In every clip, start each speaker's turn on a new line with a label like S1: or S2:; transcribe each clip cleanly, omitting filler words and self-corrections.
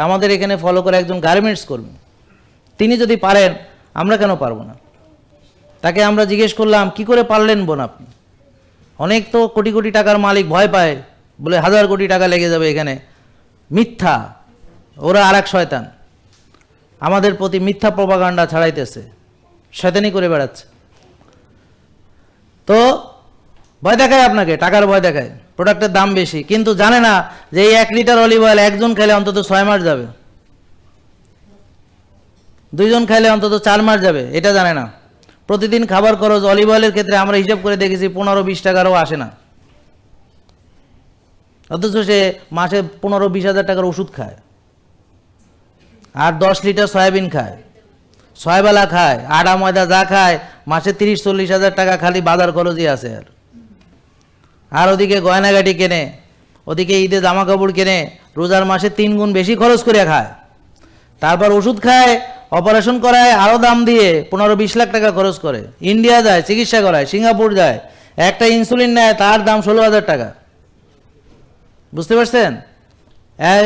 S1: আমাদের এখানে ফলো করে একজন গার্মেন্টস কর্মী, তিনি যদি পারেন আমরা কেন পারবো না? তাকে আমরা জিজ্ঞেস করলাম কি করে পারলেন বোন আপনি? অনেক তো কোটি কোটি টাকার মালিক ভয় পায়, বলে 1000 কোটি টাকা লেগে যাবে এখানে। মিথ্যা, ওরা আর এক শয়তান আমাদের প্রতি মিথ্যা প্রপাগান্ডা ছড়াইতেছে, শয়তানি করে বেড়াচ্ছে। তো ভয় দেখায় আপনাকে, টাকার ভয় দেখায়, প্রোডাক্টের দাম বেশি, কিন্তু জানে না যে এই 1 লিটার অলিভ অয়েল একজন খেলে অন্তত 6 মাস যাবে, 2 জন খাইলে অন্তত 4 মাস যাবে, এটা জানে না। প্রতিদিন খাবার খরচ অলিভ অয়েলের ক্ষেত্রে আমরা হিসাব করে দেখেছি 15-20 টাকারও আসে না, অথচ সে মাসে 15-20 হাজার টাকার ওষুধ খায়, আর 10 লিটার সয়াবিন খায়, 6 বেলা খায়, আটা ময়দা যা খায়, মাসে 30-40 হাজার টাকা খালি বাজার খরচই আছে। আর ওদিকে গয়নাগাটি কেনে, ওদিকে ঈদে জামা কাপড় কেনে, রোজার মাসে 3 গুণ বেশি খরচ করে খায়, তারপর ওষুধ খায়, অপারেশন করায় আরও দাম দিয়ে 15-20 লাখ টাকা খরচ করে, ইন্ডিয়া যায় চিকিৎসা করায়, সিঙ্গাপুর যায়, একটা ইনসুলিন নেয় তার দাম 16,000 টাকা। বুঝতে পারছেন?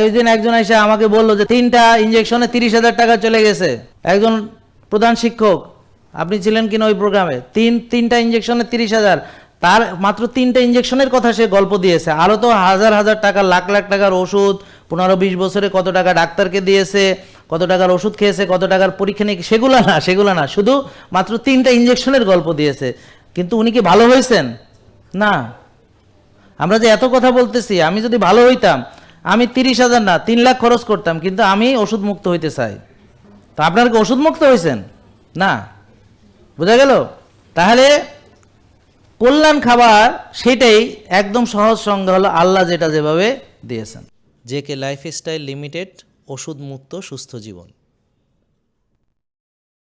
S1: ওই দিন একজন এসে আমাকে বললো যে 3টা ইঞ্জেকশনে 30,000 টাকা চলে গেছে। একজন প্রধান শিক্ষক, আপনি ছিলেন কিনা ওই প্রোগ্রামে, 3টা ইঞ্জেকশনে 30,000, তার মাত্র 3টা ইঞ্জেকশনের কথা সে গল্প দিয়েছে, আরও তো হাজার হাজার টাকা, লাখ লাখ টাকার ওষুধ, 15-20 বছরে কত টাকা ডাক্তারকে দিয়েছে, কত টাকার ওষুধ খেয়েছে, কত টাকার পরীক্ষা নিয়ে, সেগুলো না, শুধু মাত্র 3টা ইঞ্জেকশনের গল্প দিয়েছে। কিন্তু উনি কি ভালো হয়েছেন? না। আমরা যে এত কথা বলতেছি, আমি যদি ভালো হইতাম আমি 30,000 না 3 লাখ খরচ করতাম, কিন্তু আমি ওষুধ মুক্ত হইতে চাই। তো আপনারা কি ওষুধ মুক্ত হয়েছেন? না। বোঝা গেল? তাহলে কল্যাণ খাবার সেটাই একদম সহজ সংজ্ঞা হলো আল্লাহ যেটা যেভাবে দিয়েছেন।
S2: জেকে লাইফস্টাইল লিমিটেড, ওষুধ মুক্ত সুস্থ জীবন।